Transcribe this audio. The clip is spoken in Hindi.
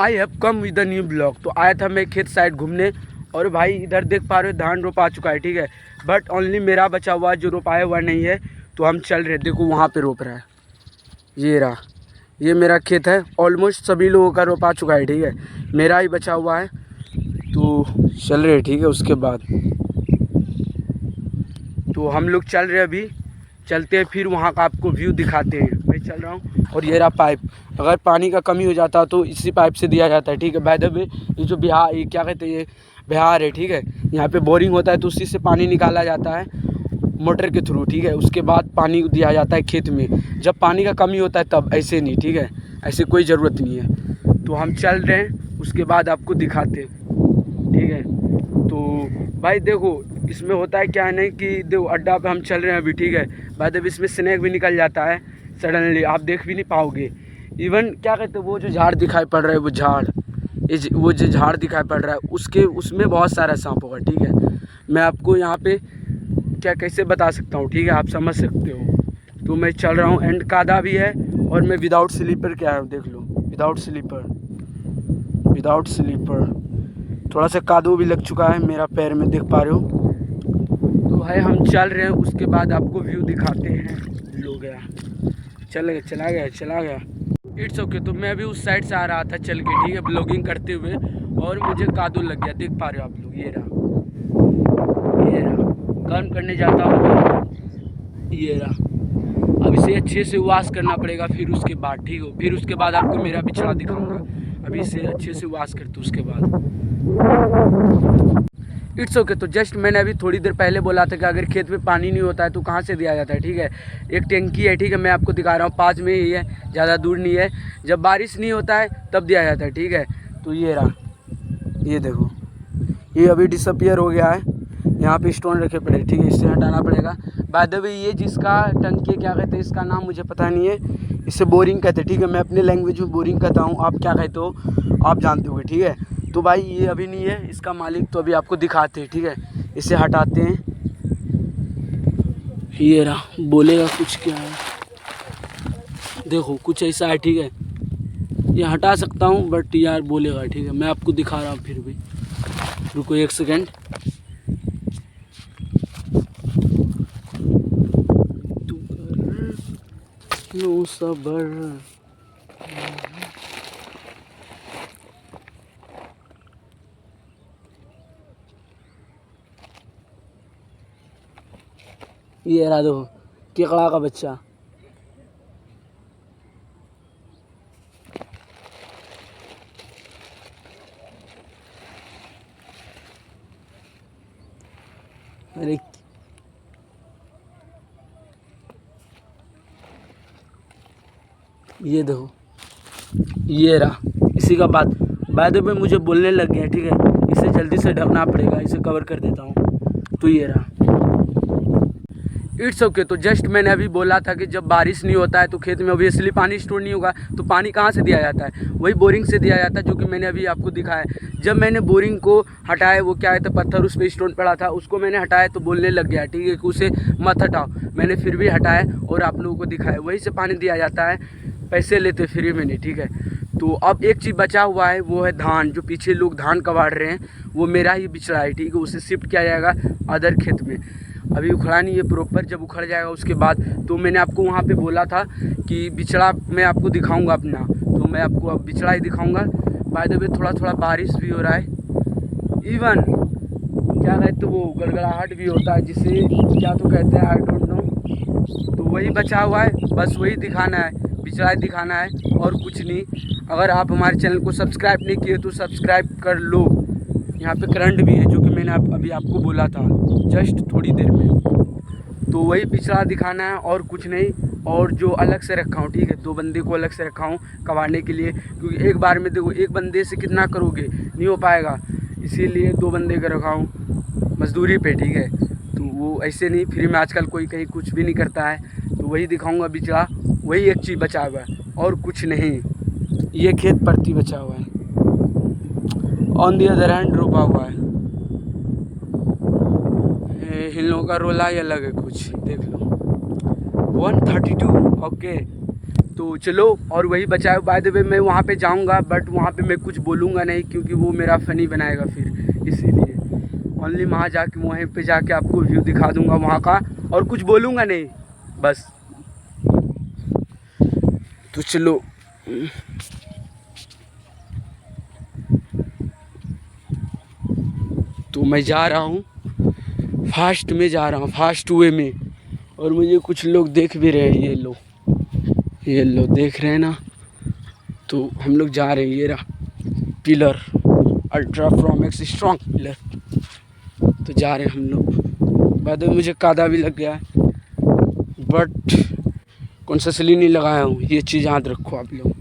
I have come with the new blog. तो आया था मैं खेत साइड घूमने, और भाई इधर देख पा रहे हो धान रोपा चुका है, ठीक है। बट ओनली मेरा बचा हुआ जो रोपाया हुआ नहीं है, तो हम चल रहे, देखो वहाँ पे रोप रहा है, ये रहा, ये मेरा खेत है। ऑलमोस्ट सभी लोगों का रोपा चुका है, ठीक है, मेरा ही बचा हुआ है। तो चल रहे, ठीक है। उसके बाद तो हम लोग चल रहे, अभी चलते हैं, फिर वहाँ का आपको व्यू दिखाते हैं। मैं चल रहा हूँ, और ये रहा पाइप। अगर पानी का कमी हो जाता तो इसी पाइप से दिया जाता है, ठीक है। बाय द वे ये जो बिहार, ये क्या कहते हैं, ये बिहार है, ठीक है। यहाँ पे बोरिंग होता है, तो उसी से पानी निकाला जाता है मोटर के थ्रू, ठीक है। उसके बाद पानी दिया जाता है खेत में, जब पानी का कमी होता है तब, ऐसे नहीं, ठीक है, ऐसे कोई ज़रूरत नहीं है। तो हम चल रहे हैं, उसके बाद आपको दिखाते हैं, ठीक है। तो भाई देखो, इसमें होता है क्या है नहीं कि देखो अड्डा पे हम चल रहे हैं अभी, ठीक है। बाद में इसमें स्नैक भी निकल जाता है सडनली, आप देख भी नहीं पाओगे। इवन क्या कहते हैं, वो जो झाड़ दिखाई पड़ रहा है, वो झाड़, वो जो झाड़ दिखाई पड़ रहा है, उसमें बहुत सारा सांप होगा, ठीक है। मैं आपको यहाँ पे क्या कैसे बता सकता हूँ, ठीक है, आप समझ सकते हो। तो मैं चल रहा हूँ, एंड कादा भी है, और मैं विदाउट स्लीपर क्या है, देख लो, विदाउट स्लीपर थोड़ा सा कादू भी लग चुका है मेरा पैर में, देख पा रहे हो। तो भाई हम चल रहे हैं, उसके बाद आपको व्यू दिखाते हैं। लो गया, चला गया। It's okay. तो मैं अभी उस साइड से आ रहा था चल के, ठीक है, ब्लॉगिंग करते हुए, और मुझे कादू लग गया, देख पा रहे हो आप लोग, ये रहा काम करने जाता हूँ, ये रहा। अब इसे अच्छे से वॉश करना पड़ेगा, फिर उसके बाद, ठीक हो, फिर उसके बाद आपको मेरा बिछड़ा दिखाऊंगा। अभी इसे अच्छे से वॉश करते उसके बाद। It's okay. तो जस्ट मैंने अभी थोड़ी देर पहले बोला था कि अगर खेत में पानी नहीं होता है तो कहाँ से दिया जाता है, ठीक है। एक टैंकी है, ठीक है, मैं आपको दिखा रहा हूँ, पास में ही है, ज़्यादा दूर नहीं है। जब बारिश नहीं होता है तब दिया जाता है, ठीक है। तो ये रहा, ये देखो, ये अभी डिसअपियर हो गया है, यहाँ पे स्टोन रखे पड़े, ठीक है, इससे हटाना पड़ेगा। बाय द वे ये जिसका टंकी क्या कहते हैं, इसका नाम मुझे पता नहीं है, इसे बोरिंग कहते हैं, ठीक है। मैं अपने लैंग्वेज में बोरिंग कहता हूँ, आप क्या कहते हो आप जानते होगे, ठीक है। तो भाई ये अभी नहीं है इसका मालिक, तो अभी आपको दिखाते हैं, ठीक है। इसे हटाते हैं, ये रहा, बोलेगा कुछ क्या है, देखो कुछ ऐसा है, ठीक है। ये हटा सकता हूँ बट यार बोलेगा, ठीक है, मैं आपको दिखा रहा हूँ फिर भी, रुको एक सेकेंड। नो सबर, ये रहा, देखो केकड़ा का बच्चा, अरे ये देखो, ये रहा, इसी का बात। बाद में मुझे बोलने लग गया, ठीक है, इसे जल्दी से ढकना पड़ेगा, इसे कवर कर देता हूँ। तो ये रहा, इट्स ओके। तो जस्ट मैंने अभी बोला था कि जब बारिश नहीं होता है तो खेत में ऑब्वियसली पानी स्टोर नहीं होगा, तो पानी कहाँ से दिया जाता है, वही बोरिंग से दिया जाता है, जो कि मैंने अभी आपको दिखाया। जब मैंने बोरिंग को हटाया, वो क्या है तो पत्थर उस पर स्टोन पड़ा था, उसको मैंने हटाया तो बोलने लग गया, ठीक है, कि उसे मत हटाओ। मैंने फिर भी हटाया और आप लोगों को दिखाया, वहीं से पानी दिया जाता है, पैसे लेते फ्री में नहीं, ठीक है। तो अब एक चीज़ बचा हुआ है, वो है धान, जो पीछे लोग धान कबाड़ रहे हैं, वो मेरा ही बिचड़ा है, ठीक है। उसे शिफ्ट किया जाएगा अदर खेत में, अभी उखड़ा नहीं है प्रॉपर, जब उखड़ जाएगा उसके बाद। तो मैंने आपको वहाँ पे बोला था कि बिचड़ा मैं आपको दिखाऊंगा अपना, तो मैं आपको अब बिचड़ा ही दिखाऊंगा। बाय द वे थोड़ा थोड़ा बारिश भी हो रहा है, इवन क्या कहते वो गड़गड़ाहट भी होता है, जिसे क्या तो कहते हैं, आई डोंट नो। तो वही बचा हुआ है, बस वही दिखाना है, बिचड़ा ही दिखाना है, और कुछ नहीं। अगर आप हमारे चैनल को सब्सक्राइब नहीं किए तो सब्सक्राइब कर लो। यहाँ पे करंट भी है, जो कि मैंने अभी आपको बोला था जस्ट थोड़ी देर में। तो वही पिछड़ा दिखाना है और कुछ नहीं। और जो अलग से रखा हूँ, ठीक है, 2 बंदे को अलग से रखा हूँ कबाड़ने के लिए, क्योंकि एक बार में देखो एक बंदे से कितना करोगे, नहीं हो पाएगा, इसीलिए 2 बंदे का रखा हूँ मजदूरी पे, ठीक है। तो वो ऐसे नहीं फ्री में आजकल कोई कहीं कुछ भी नहीं करता है। तो वही दिखाऊँगा बिचड़ा, वही एक चीज़ बचा हुआ है और कुछ नहीं। ये खेत परती बचा हुआ है, ऑन दी अदर हैंड रोपा हुआ है। हिलों का रोला ही अलग है कुछ, देख लो। 132 ओके। तो चलो, और वही बचाओ। बाय द वे मैं वहाँ पे जाऊँगा बट वहाँ पे मैं कुछ बोलूँगा नहीं क्योंकि वो मेरा फ़नी बनाएगा फिर, इसीलिए ओनली वहाँ जाके वहीं पे जाके आपको व्यू दिखा दूँगा वहाँ का, और कुछ बोलूँगा नहीं बस। तो चलो, तो मैं जा रहा हूँ, फास्ट में जा रहा हूँ, फास्ट वे में, और मुझे कुछ लोग देख भी रहे हैं। ये लो देख रहे हैं ना, तो हम लोग जा रहे हैं। ये रहा pillar, ultra Pro Max strong pillar, तो जा रहे हैं हम लोग। बाद में मुझे कादा भी लग गया है बट कॉन्शियसली नहीं लगाया हूँ, ये चीज़ याद रखो आप लोग।